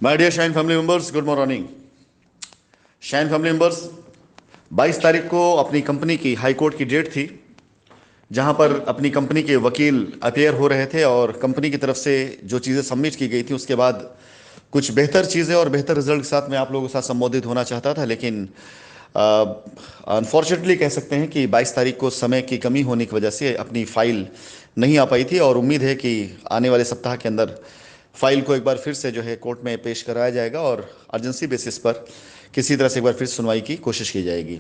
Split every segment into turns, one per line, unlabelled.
My dear shine family members, good morning. Shine family members, 22 तारीख को अपनी company की हाई कोर्ट की डेट थी, जहां पर अपनी कंपनी के वकील अपेयर हो रहे थे और कंपनी की तरफ से जो चीज़ें सबमिट की गई थी उसके बाद कुछ बेहतर चीज़ें और बेहतर रिजल्ट के साथ मैं आप लोगों के साथ संबोधित होना चाहता था, लेकिन अनफॉर्चुनेटली कह सकते हैं कि 22 तारीख को समय की कमी होने की वजह से अपनी फाइल नहीं आ पाई थी और उम्मीद है कि आने वाले सप्ताह के अंदर फाइल को एक बार फिर से जो है कोर्ट में पेश कराया जाएगा और अर्जेंसी बेसिस पर किसी तरह से एक बार फिर सुनवाई की कोशिश की जाएगी।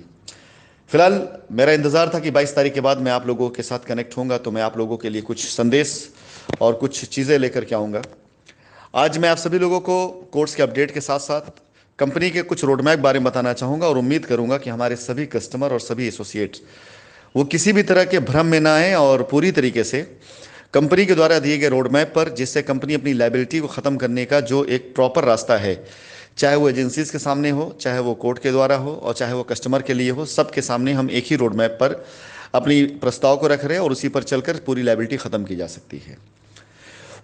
फिलहाल मेरा इंतज़ार था कि 22 तारीख के बाद मैं आप लोगों के साथ कनेक्ट होऊंगा, तो मैं आप लोगों के लिए कुछ संदेश और कुछ चीज़ें लेकर के आऊँगा। आज मैं आप सभी लोगों को कोर्स के अपडेट के साथ साथ कंपनी के कुछ रोडमैप बारे में बताना चाहूँगा और उम्मीद करूँगा कि हमारे सभी कस्टमर और सभी एसोसिएट्स वो किसी भी तरह के भ्रम में ना आए और पूरी तरीके से कंपनी के द्वारा दिए गए रोडमैप पर, जिससे कंपनी अपनी लायबिलिटी को ख़त्म करने का जो एक प्रॉपर रास्ता है, चाहे वो एजेंसीज के सामने हो, चाहे वो कोर्ट के द्वारा हो और चाहे वो कस्टमर के लिए हो, सबके सामने हम एक ही रोडमैप पर अपनी प्रस्ताव को रख रहे हैं और उसी पर चलकर पूरी लायबिलिटी ख़त्म की जा सकती है।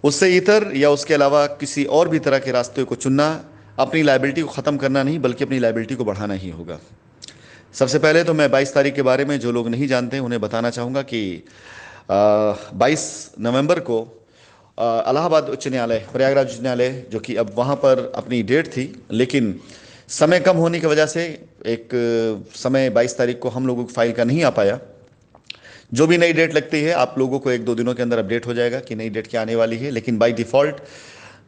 उससे इतर या उसके अलावा किसी और भी तरह के रास्ते को चुनना अपनी लायबिलिटी को ख़त्म करना नहीं बल्कि अपनी लायबिलिटी को बढ़ाना ही होगा। सबसे पहले तो मैं 22 तारीख के बारे में जो लोग नहीं जानते हैं उन्हें बताना चाहूँगा कि 22 नवंबर को इलाहाबाद उच्च न्यायालय, प्रयागराज उच्च न्यायालय, जो कि अब वहाँ पर अपनी डेट थी, लेकिन समय कम होने की वजह से एक समय 22 तारीख को हम लोगों को फाइल का नहीं आ पाया। जो भी नई डेट लगती है आप लोगों को एक दो दिनों के अंदर अपडेट हो जाएगा कि नई डेट क्या आने वाली है, लेकिन बाय डिफ़ॉल्ट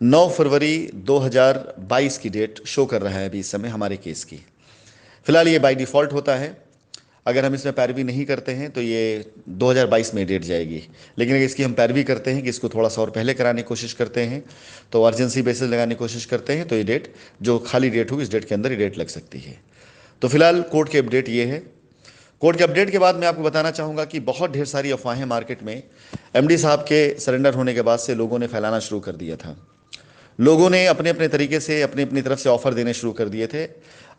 9 फरवरी 2022 की डेट शो कर रहा है अभी इस समय हमारे केस की। फिलहाल ये बाय डिफ़ॉल्ट होता है, अगर हम इसमें पैरवी नहीं करते हैं तो ये 2022 में डेट जाएगी, लेकिन अगर इसकी हम पैरवी करते हैं कि इसको थोड़ा सा और पहले कराने की कोशिश करते हैं, तो अर्जेंसी बेसिस लगाने की कोशिश करते हैं, तो ये डेट जो खाली डेट होगी इस डेट के अंदर ये डेट लग सकती है। तो फिलहाल कोर्ट के अपडेट ये है। कोर्ट के अपडेट के बाद मैं आपको बताना चाहूँगा कि बहुत ढेर सारी अफवाहें मार्केट में एमडी साहब के सरेंडर होने के बाद से लोगों ने फैलाना शुरू कर दिया था। लोगों ने अपने अपने तरीके से अपनी अपनी तरफ से ऑफर देने शुरू कर दिए थे।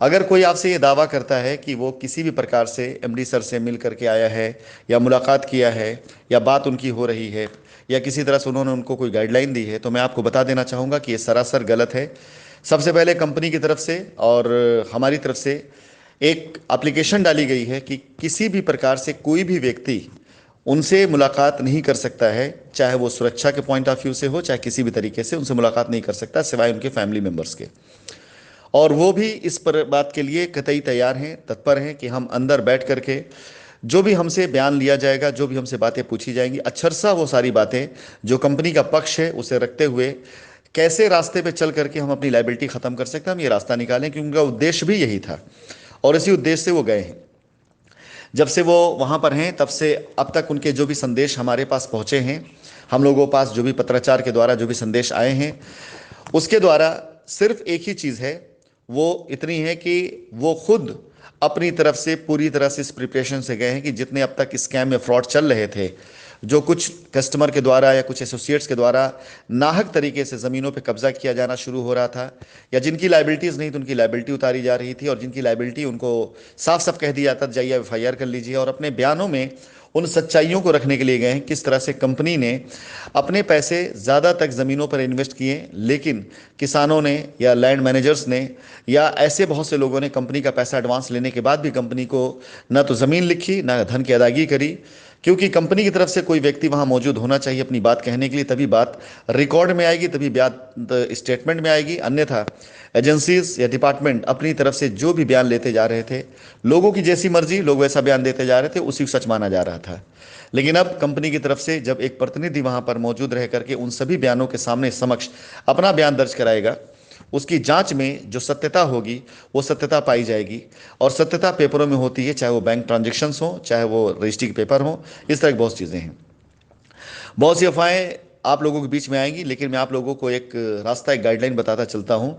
अगर कोई आपसे ये दावा करता है कि वो किसी भी प्रकार से एमडी सर से मिल करके आया है या मुलाकात किया है या बात उनकी हो रही है या किसी तरह से उन्होंने उनको कोई गाइडलाइन दी है, तो मैं आपको बता देना चाहूँगा कि ये सरासर गलत है। सबसे पहले कंपनी की तरफ से और हमारी तरफ से एक एप्लीकेशन डाली गई है कि किसी भी प्रकार से कोई भी व्यक्ति उनसे मुलाकात नहीं कर सकता है, चाहे वो सुरक्षा के पॉइंट ऑफ व्यू से हो, चाहे किसी भी तरीके से उनसे मुलाकात नहीं कर सकता सिवाय उनके फैमिली मेंबर्स के। और वो भी इस पर बात के लिए कतई तैयार हैं, तत्पर हैं कि हम अंदर बैठ करके जो भी हमसे बयान लिया जाएगा, जो भी हमसे बातें पूछी जाएंगी, अक्षरशः वो सारी बातें जो कंपनी का पक्ष है उसे रखते हुए कैसे रास्ते पे चल करके हम अपनी लायबिलिटी ख़त्म कर सकते हैं, हम ये रास्ता निकालें, क्योंकि उनका उद्देश्य भी यही था और इसी उद्देश्य से वो गए हैं। जब से वो वहाँ पर हैं तब से अब तक उनके जो भी संदेश हमारे पास पहुँचे हैं, हम लोगों के पास जो भी पत्राचार के द्वारा जो भी संदेश आए हैं, उसके द्वारा सिर्फ एक ही चीज़ है, वो इतनी है कि वो खुद अपनी तरफ से पूरी तरह से इस प्रिपरेशन से गए हैं कि जितने अब तक स्कैम में फ्रॉड चल रहे थे, जो कुछ कस्टमर के द्वारा या कुछ एसोसिएट्स के द्वारा नाहक तरीके से ज़मीनों पे कब्जा किया जाना शुरू हो रहा था, या जिनकी लाइबिलिटीज़ नहीं तो उनकी लाइबिलिटी उतारी जा रही थी, और जिनकी लाइबिलिटी उनको साफ साफ कह दिया जाता था जाइए एफआईआर कर लीजिए, और अपने बयानों में उन सच्चाइयों को रखने के लिए गए हैं किस तरह से कंपनी ने अपने पैसे ज़्यादा तक ज़मीनों पर इन्वेस्ट किए, लेकिन किसानों ने या लैंड मैनेजर्स ने या ऐसे बहुत से लोगों ने कंपनी का पैसा एडवांस लेने के बाद भी कंपनी को न तो ज़मीन लिखी न धन की अदायगी करी, क्योंकि कंपनी की तरफ से कोई व्यक्ति वहां मौजूद होना चाहिए अपनी बात कहने के लिए, तभी बात रिकॉर्ड में आएगी, तभी बात स्टेटमेंट में आएगी। अन्यथा एजेंसीज या डिपार्टमेंट अपनी तरफ से जो भी बयान लेते जा रहे थे, लोगों की जैसी मर्जी लोग वैसा बयान देते जा रहे थे, उसी को सच माना जा रहा था। लेकिन अब कंपनी की तरफ से जब एक प्रतिनिधि वहां पर मौजूद रह करके उन सभी बयानों के सामने समक्ष अपना बयान दर्ज कराएगा, उसकी जांच में जो सत्यता होगी वो सत्यता पाई जाएगी, और सत्यता पेपरों में होती है, चाहे वो बैंक ट्रांजेक्शन्स हो, चाहे वो रजिस्ट्री के पेपर हो, इस तरह की बहुत चीज़ें हैं। बहुत सी अफवाहें आप लोगों के बीच में आएंगी, लेकिन मैं आप लोगों को एक रास्ता, एक गाइडलाइन बताता चलता हूं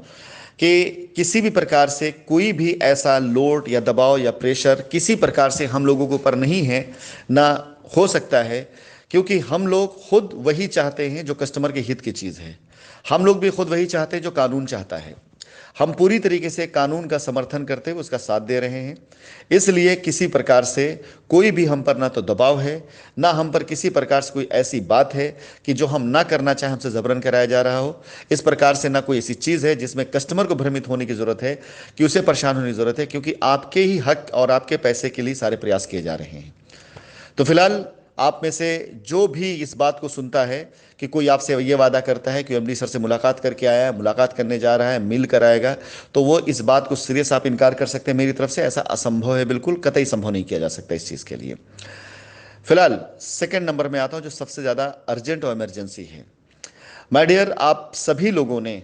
कि किसी भी प्रकार से कोई भी ऐसा लोड या दबाव या प्रेशर किसी प्रकार से हम लोगों के ऊपर नहीं है, ना हो सकता है, क्योंकि हम लोग खुद वही चाहते हैं जो कस्टमर के हित की चीज़ है। हम लोग भी खुद वही चाहते हैं जो कानून चाहता है। हम पूरी तरीके से कानून का समर्थन करते हुए उसका साथ दे रहे हैं। इसलिए किसी प्रकार से कोई भी हम पर ना तो दबाव है, ना हम पर किसी प्रकार से कोई ऐसी बात है कि जो हम ना करना चाहें हमसे जबरन कराया जा रहा हो। इस प्रकार से ना कोई ऐसी चीज़ है जिसमें कस्टमर को भ्रमित होने की ज़रूरत है, कि उसे परेशान होने की ज़रूरत है, क्योंकि आपके ही हक और आपके पैसे के लिए सारे प्रयास किए जा रहे हैं। तो फिलहाल आप में से जो भी इस बात को सुनता है कि कोई आपसे ये वादा करता है कि एमडी सर से मुलाकात करके आया है, मुलाकात करने जा रहा है, मिल कर आएगा, तो वो इस बात को सीरियस आप इनकार कर सकते हैं मेरी तरफ से। ऐसा असंभव है, बिल्कुल कतई संभव नहीं किया जा सकता इस चीज़ के लिए। फिलहाल सेकंड नंबर में आता हूं, जो सबसे ज़्यादा अर्जेंट और इमरजेंसी है। माय डियर, आप सभी लोगों ने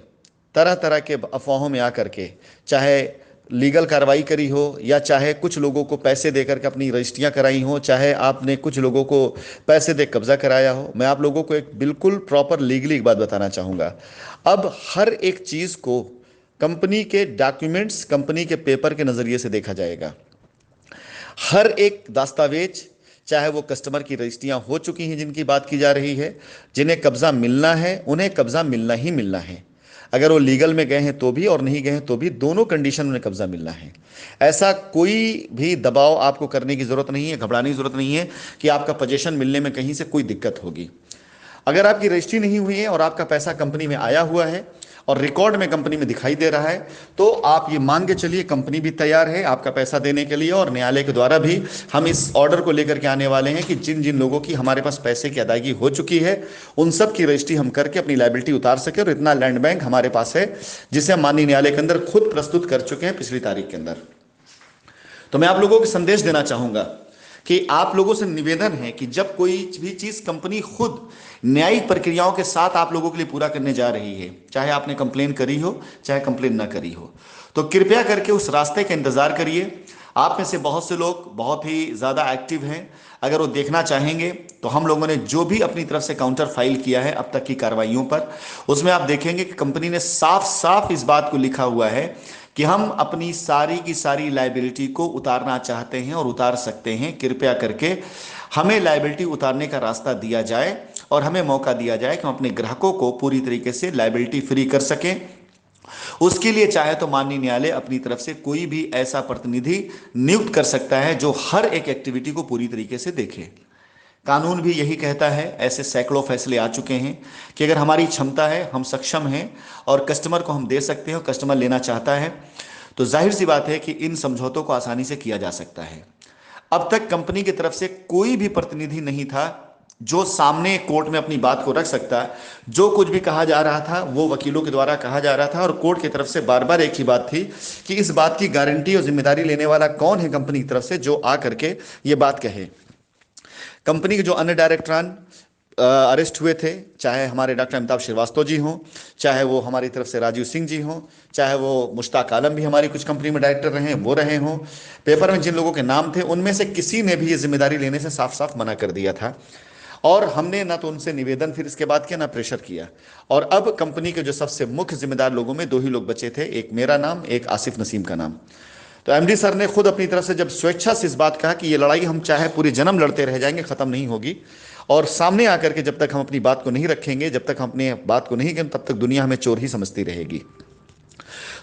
तरह तरह के अफवाहों में आकर के, चाहे लीगल कार्रवाई करी हो, या चाहे कुछ लोगों को पैसे देकर के अपनी रजिस्ट्रियां कराई हो, चाहे आपने कुछ लोगों को पैसे दे कब्जा कराया हो, मैं आप लोगों को एक बिल्कुल प्रॉपर लीगली एक बात बताना चाहूँगा। अब हर एक चीज़ को कंपनी के डॉक्यूमेंट्स, कंपनी के पेपर के नज़रिए से देखा जाएगा। हर एक दस्तावेज, चाहे वो कस्टमर की रजिस्ट्रियां हो चुकी हैं जिनकी बात की जा रही है, जिन्हें कब्जा मिलना है उन्हें कब्जा मिलना ही मिलना है। अगर वो लीगल में गए हैं तो भी और नहीं गए हैं तो भी, दोनों कंडीशन उन्हें कब्जा मिलना है। ऐसा कोई भी दबाव आपको करने की जरूरत नहीं है, घबराने की जरूरत नहीं है कि आपका पोजीशन मिलने में कहीं से कोई दिक्कत होगी। अगर आपकी रजिस्ट्री नहीं हुई है और आपका पैसा कंपनी में आया हुआ है और रिकॉर्ड में कंपनी में दिखाई दे रहा है, तो आप ये मान के चलिए कंपनी भी तैयार है आपका पैसा देने के लिए, और न्यायालय के द्वारा भी हम इस ऑर्डर को लेकर के आने वाले हैं कि जिन जिन लोगों की हमारे पास पैसे की अदायगी हो चुकी है उन सब की रजिस्ट्री हम करके अपनी लायबिलिटी उतार सके। और इतना लैंड बैंक हमारे पास है जिसे हम माननीय न्यायालय के अंदर खुद प्रस्तुत कर चुके हैं पिछली तारीख के अंदर। तो मैं आप लोगों को संदेश देना चाहूंगा कि आप लोगों से निवेदन है कि जब कोई भी चीज कंपनी खुद न्यायिक प्रक्रियाओं के साथ आप लोगों के लिए पूरा करने जा रही है, चाहे आपने कंप्लेन करी हो चाहे कंप्लेन ना करी हो, तो कृपया करके उस रास्ते का इंतजार करिए। आप में से बहुत से लोग बहुत ही ज्यादा एक्टिव हैं, अगर वो देखना चाहेंगे तो हम लोगों ने जो भी अपनी तरफ से काउंटर फाइल किया है अब तक की कार्रवाइयों पर, उसमें आप देखेंगे कि कंपनी ने साफ साफ इस बात को लिखा हुआ है कि हम अपनी सारी की सारी लायबिलिटी को उतारना चाहते हैं और उतार सकते हैं। कृपया करके हमें लायबिलिटी उतारने का रास्ता दिया जाए और हमें मौका दिया जाए कि हम अपने ग्राहकों को पूरी तरीके से लायबिलिटी फ्री कर सकें। उसके लिए चाहे तो माननीय न्यायालय अपनी तरफ से कोई भी ऐसा प्रतिनिधि नियुक्त कर सकता है जो हर एक एक्टिविटी को पूरी तरीके से देखे। कानून भी यही कहता है, ऐसे सैकड़ों फैसले आ चुके हैं कि अगर हमारी क्षमता है, हम सक्षम हैं और कस्टमर को हम दे सकते हैं और कस्टमर लेना चाहता है, तो जाहिर सी बात है कि इन समझौतों को आसानी से किया जा सकता है। अब तक कंपनी की तरफ से कोई भी प्रतिनिधि नहीं था जो सामने कोर्ट में अपनी बात को रख सकता। जो कुछ भी कहा जा रहा था वो वकीलों के द्वारा कहा जा रहा था, और कोर्ट की तरफ से बार बार एक ही बात थी कि इस बात की गारंटी और जिम्मेदारी लेने वाला कौन है कंपनी की तरफ से, जो आ करके ये बात कहे। कंपनी के जो अन्य डायरेक्टरान अरेस्ट हुए थे, चाहे हमारे डॉक्टर अमिताभ श्रीवास्तव जी हों, चाहे वो हमारी तरफ से राजीव सिंह जी हों, चाहे वो मुश्ताक आलम भी हमारी कुछ कंपनी में डायरेक्टर रहे वो रहे हों, पेपर में जिन लोगों के नाम थे उनमें से किसी ने भी ये जिम्मेदारी लेने से साफ साफ मना कर दिया था। और हमने ना तो उनसे निवेदन फिर इसके बाद किया, ना प्रेशर किया। और अब कंपनी के जो सबसे मुख्य जिम्मेदार लोगों में दो ही लोग बचे थे, एक मेरा नाम, एक आसिफ नसीम का नाम। तो एमडी सर ने खुद अपनी तरफ से जब स्वेच्छा से इस बात कहा कि ये लड़ाई हम चाहे पूरे जन्म लड़ते रह जाएंगे, खत्म नहीं होगी, और सामने आकर के जब तक हम अपनी बात को नहीं रखेंगे, जब तक हम अपनी बात को नहीं करें, तब तक दुनिया हमें चोर ही समझती रहेगी।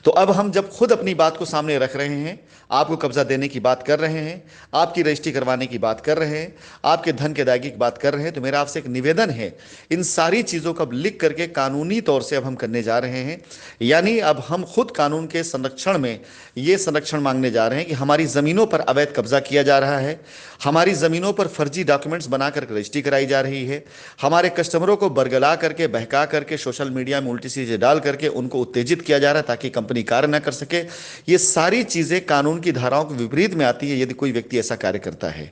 तो अब हम जब खुद अपनी बात को सामने रख रहे हैं, आपको कब्जा देने की बात कर रहे हैं, आपकी रजिस्ट्री करवाने की बात कर रहे हैं, आपके धन के अदायगी की बात कर रहे हैं, तो मेरा आपसे एक निवेदन है, इन सारी चीज़ों को अब लिख करके कानूनी तौर से अब हम करने जा रहे हैं। यानी अब हम खुद कानून के संरक्षण में ये संरक्षण मांगने जा रहे हैं कि हमारी ज़मीनों पर अवैध कब्जा किया जा रहा है, हमारी ज़मीनों पर फर्जी डॉक्यूमेंट्स बनाकर रजिस्ट्री कराई जा रही है, हमारे कस्टमरों को बरगला करके, बहका करके, सोशल मीडिया में उल्टी चीज़ें डाल करके उनको उत्तेजित किया जा रहा है ताकि कंपनी कार्य न कर सके। ये सारी चीज़ें कानून की धाराओं के विपरीत में आती है यदि कोई व्यक्ति ऐसा कार्य करता है।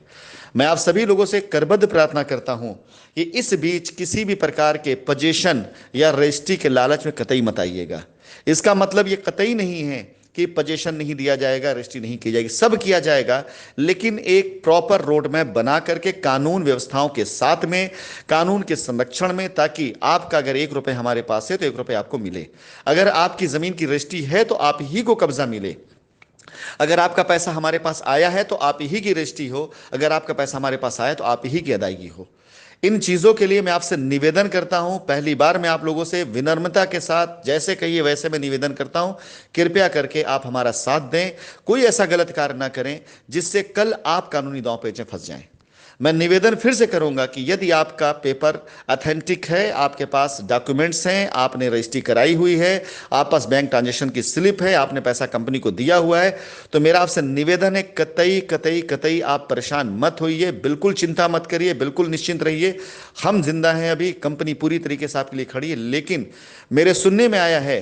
मैं आप सभी लोगों से करबद्ध प्रार्थना करता हूं कि इस बीच किसी भी प्रकार के पोजीशन या रजिस्ट्री के लालच में कतई मत आइएगा। इसका मतलब ये कतई नहीं है कि पोजीशन नहीं दिया जाएगा, रजिस्ट्री नहीं की जाएगी, सब किया जाएगा, लेकिन एक प्रॉपर रोड मैप बना करके कानून व्यवस्थाओं के साथ में, कानून के संरक्षण में, ताकि आपका अगर 1 रुपये हमारे पास है तो 1 रुपये आपको मिले। अगर आपकी जमीन की रजिस्ट्री है तो आप ही को कब्जा मिले। अगर आपका पैसा हमारे पास आया है तो आप ही की रजिस्ट्री हो, अगर आपका पैसा हमारे पास आया तो आप ही की अदायगी हो। इन चीजों के लिए मैं आपसे निवेदन करता हूं। पहली बार मैं आप लोगों से विनम्रता के साथ जैसे कहिए वैसे मैं निवेदन करता हूं, कृपया करके आप हमारा साथ दें। कोई ऐसा गलत कार्य ना करें जिससे कल आप कानूनी दांव पेच में फंस जाएं। मैं निवेदन फिर से करूंगा कि यदि आपका पेपर अथेंटिक है, आपके पास डॉक्यूमेंट्स हैं, आपने रजिस्ट्री कराई हुई है, आप पास बैंक ट्रांजैक्शन की स्लिप है, आपने पैसा कंपनी को दिया हुआ है, तो मेरा आपसे निवेदन है, कतई कतई कतई आप परेशान मत होइए, बिल्कुल चिंता मत करिए, बिल्कुल निश्चिंत रहिए। हम जिंदा हैं, अभी कंपनी पूरी तरीके से आपके लिए खड़ी है। लेकिन मेरे सुनने में आया है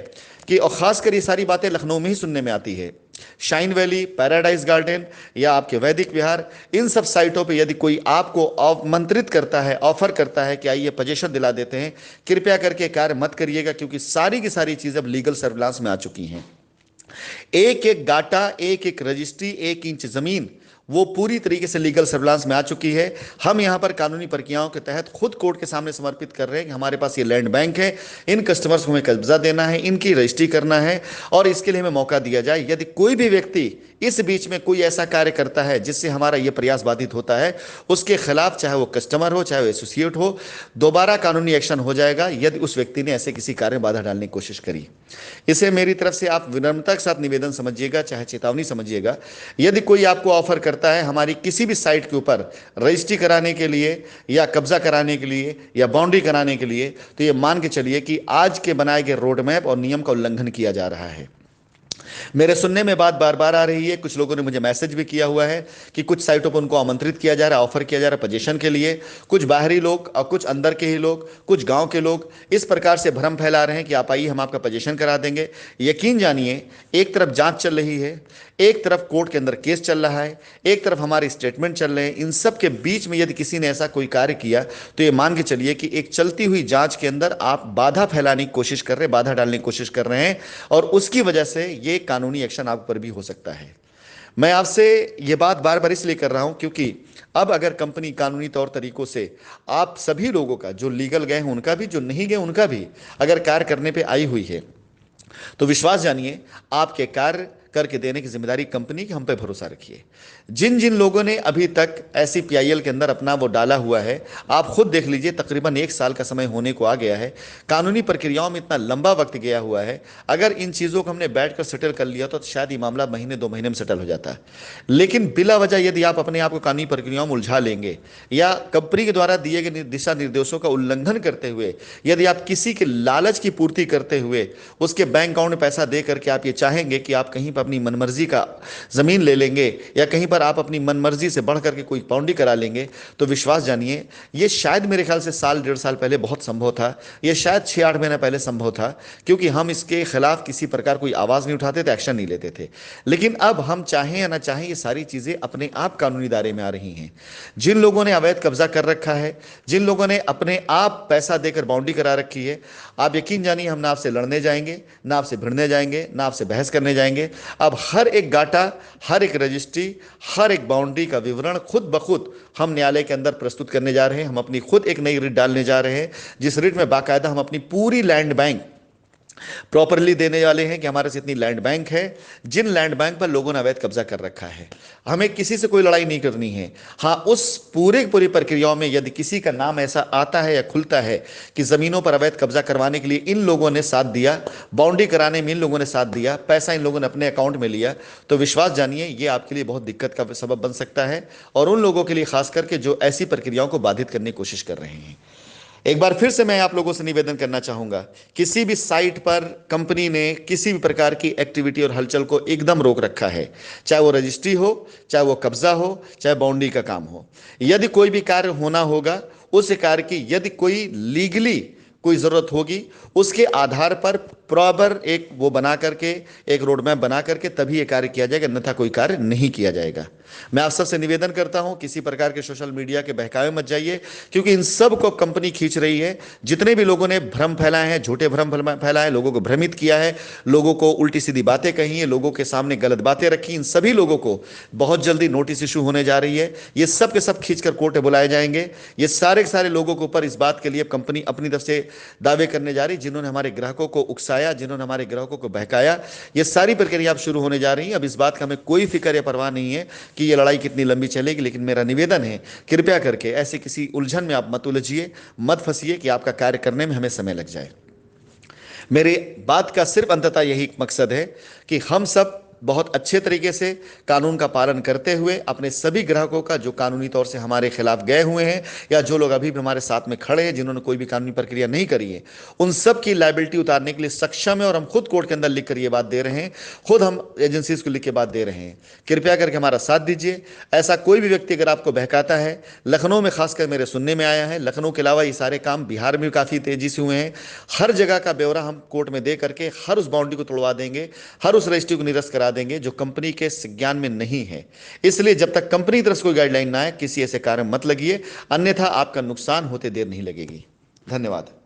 कि, और खासकर ये सारी बातें लखनऊ में ही सुनने में आती है, शाइन वैली, पैराडाइज गार्डन या आपके वैदिक विहार, इन सब साइटों पे यदि कोई आपको आमंत्रित करता है, ऑफर करता है कि आइए पोजीशन दिला देते हैं, कृपया करके कार्य मत करिएगा, क्योंकि सारी की सारी चीजें अब लीगल सर्विलांस में आ चुकी हैं। एक एक गाटा, एक एक रजिस्ट्री, एक इंच जमीन वो पूरी तरीके से लीगल सर्विलांस में आ चुकी है। हम यहां पर कानूनी प्रक्रियाओं के तहत खुद कोर्ट के सामने समर्पित कर रहे हैं कि हमारे पास ये लैंड बैंक है, इन कस्टमर्स को हमें कब्जा देना है, इनकी रजिस्ट्री करना है, और इसके लिए हमें मौका दिया जाए। यदि कोई भी व्यक्ति इस बीच में कोई ऐसा कार्य करता है जिससे हमारा यह प्रयास बाधित होता है, उसके खिलाफ, चाहे वो कस्टमर हो, चाहे वो एसोसिएट हो, दोबारा कानूनी एक्शन हो जाएगा यदि उस व्यक्ति ने ऐसे किसी कार्य में बाधा डालने की कोशिश करी। इसे मेरी तरफ से आप विनम्रता के साथ निवेदन समझिएगा, चाहे चेतावनी समझिएगा। यदि कोई आपको ऑफर करता है हमारी किसी भी साइट के ऊपर रजिस्ट्री कराने के लिए या कब्जा कराने के लिए या बाउंड्री कराने के लिए, तो ये मान के चलिए कि आज के बनाए गए रोड मैप और नियम का उल्लंघन किया जा रहा है। मेरे सुनने में बात बार बार आ रही है, कुछ लोगों ने मुझे मैसेज भी किया हुआ है कि कुछ साइटों पर उनको आमंत्रित किया जा रहा है, ऑफर किया जा रहा है पोजीशन के लिए। कुछ बाहरी लोग और कुछ अंदर के ही लोग, कुछ गांव के लोग इस प्रकार से भ्रम फैला रहे हैं कि आप आइए, हम आपका पोजीशन करा देंगे। यकीन जानिए, एक तरफ जांच चल रही है, एक तरफ कोर्ट के अंदर केस चल रहा है, एक तरफ हमारे स्टेटमेंट चल रहे हैं। इन सब के बीच में यदि किसी ने ऐसा कोई कार्य किया तो ये मान के चलिए कि एक चलती हुई जांच के अंदर आप बाधा फैलाने की कोशिश कर रहे हैं, बाधा डालने की कोशिश कर रहे हैं, और उसकी वजह से ये कानूनी एक्शन आप पर भी हो सकता है। मैं आपसे ये बात बार बार इसलिए कर रहा हूं क्योंकि अब अगर कंपनी कानूनी तौर तरीकों से आप सभी लोगों का, जो लीगल गए हैं उनका भी, जो नहीं गए उनका भी, अगर कार्य करने पे आई हुई है, तो विश्वास जानिए, आपके कार्य करके देने की जिम्मेदारी कंपनी की, हम पे भरोसा रखिए। जिन जिन लोगों ने अभी तक ऐसी पीआईएल के अंदर अपना वो डाला हुआ है, आप खुद देख लीजिए, तकरीबन 1 साल का समय होने को आ गया है, कानूनी प्रक्रियाओं में इतना लंबा वक्त गया हुआ है। अगर इन चीज़ों को हमने बैठकर सेटल कर लिया तो शायद ये मामला महीने 2 महीने में सेटल हो जाता है। लेकिन बिला वजह यदि आप अपने आप को कानूनी प्रक्रियाओं में उलझा लेंगे या कंपनी के द्वारा दिए गए दिशा निर्देशों का उल्लंघन करते हुए, यदि आप किसी के लालच की पूर्ति करते हुए उसके बैंक अकाउंट में पैसा दे करके आप ये चाहेंगे कि आप कहीं पर अपनी मनमर्जी का जमीन ले लेंगे या कहीं पर आप अपनी मनमर्जी से बढ़ करके कोई बाउंड्री करा लेंगे, तो विश्वास जानिए, ये शायद मेरे ख्याल से साल 1.5 साल पहले बहुत संभव था, ये शायद 6-8 महीने पहले संभव था, क्योंकि हम इसके खिलाफ किसी प्रकार कोई आवाज नहीं उठाते थे, एक्शन नहीं लेते थे। लेकिन अब हम चाहें या ना चाहें, ये सारी चीजें अपने आप कानूनी दायरे में आ रही हैं। जिन लोगों ने अवैध कब्जा कर रखा है, जिन लोगों ने अपने आप पैसा देकर बाउंड्री करा रखी है, आप यकीन जानिए, हम ना आपसे लड़ने जाएंगे, ना आपसे भिड़ने जाएंगे, ना आपसे बहस करने जाएंगे। अब हर एक गाटा, हर एक रजिस्ट्री, हर एक बाउंड्री का विवरण खुद ब खुद हम न्यायालय के अंदर प्रस्तुत करने जा रहे हैं। हम अपनी खुद एक नई रिट डालने जा रहे हैं, जिस रिट में बाकायदा हम अपनी पूरी लैंड बैंक प्रॉपरली देने वाले हैं कि हमारे से इतनी लैंड बैंक है, जिन लैंड बैंक पर लोगों ने अवैध कब्जा कर रखा है। हमें किसी से कोई लड़ाई नहीं करनी है। हाँ, उस पूरी प्रक्रियाओं में यदि किसी का नाम ऐसा आता है या खुलता है कि जमीनों पर अवैध कब्जा करवाने के लिए इन लोगों ने साथ दिया, बाउंड्री कराने में इन लोगों ने साथ दिया, पैसा इन लोगों ने अपने अकाउंट में लिया, तो विश्वास जानिए, ये आपके लिए बहुत दिक्कत का सबब बन सकता है, और उन लोगों के लिए खास करके जो ऐसी प्रक्रियाओं को बाधित करने की कोशिश कर रहे हैं। एक बार फिर से मैं आप लोगों से निवेदन करना चाहूंगा, किसी भी साइट पर कंपनी ने किसी भी प्रकार की एक्टिविटी और हलचल को एकदम रोक रखा है, चाहे वो रजिस्ट्री हो, चाहे वो कब्जा हो, चाहे बाउंड्री का काम हो। यदि कोई भी कार्य होना होगा, उस कार्य की यदि कोई लीगली कोई जरूरत होगी, उसके आधार पर प्रॉपर एक वो बना करके, एक रोड मैप बना करके तभी ये कार्य किया जाएगा, अन्यथा कोई कार्य नहीं किया जाएगा। मैं आप सबसे निवेदन करता हूं, किसी प्रकार के सोशल मीडिया के बहकावे मत जाइए, क्योंकि इन सब को कंपनी खींच रही है। जितने भी लोगों ने भ्रम फैलाए हैं, झूठे भ्रम फैलाए, लोगों को भ्रमित किया है, लोगों को उल्टी सीधी बातें कही है, लोगों के सामने गलत बातें रखी, इन सभी लोगों को बहुत जल्दी नोटिस इशू होने जा रही है। ये सब के सब खींचकर कोर्ट में बुलाए जाएंगे। ये सारे के सारे लोगों के ऊपर इस बात के लिए कंपनी अपनी तरफ से दावे करने जा रही, जिन्होंने हमारे ग्राहकों को उकसाया, उकसाया, जिन्होंने हमारे ग्राहकों को बहकाया, ये सारी प्रक्रिया अब शुरू होने जा रही है। अब इस बात का हमें कोई फिक्र या परवाह नहीं है कि ये लड़ाई कितनी लंबी चलेगी, लेकिन मेरा निवेदन है, कृपया करके ऐसे किसी उलझन में आप मत उलझिए, मत फंसिए कि आपका कार्य करने में हमें समय लग जाए। मेरी बात का सिर्फ अंततः यही मकसद है कि हम सब बहुत अच्छे तरीके से कानून का पालन करते हुए अपने सभी ग्राहकों का जो कानूनी तौर से हमारे खिलाफ गए हुए हैं या जो लोग अभी भी हमारे साथ में खड़े हैं जिन्होंने कोई भी कानूनी प्रक्रिया नहीं करी है, उन सब की लायबिलिटी उतारने के लिए सक्षम है। और हम खुद कोर्ट के अंदर लिख कर ये बात दे रहे हैं, खुद हम एजेंसीज को लिख के बात दे रहे हैं। कृपया करके हमारा साथ दीजिए। ऐसा कोई भी व्यक्ति अगर आपको बहकाता है, लखनऊ में खासकर मेरे सुनने में आया है, लखनऊ के अलावा ये सारे काम बिहार में भी काफ़ी तेजी से हुए हैं, हर जगह का ब्यौरा हम कोर्ट में दे करके हर उस बाउंड्री को तोड़वा देंगे, हर उस रजिस्ट्री को निरस्त करा देंगे जो कंपनी के संज्ञान में नहीं है। इसलिए जब तक कंपनी की तरफ से कोई गाइडलाइन ना आए, किसी ऐसे कार्य मत लगिए, अन्यथा आपका नुकसान होते देर नहीं लगेगी। धन्यवाद।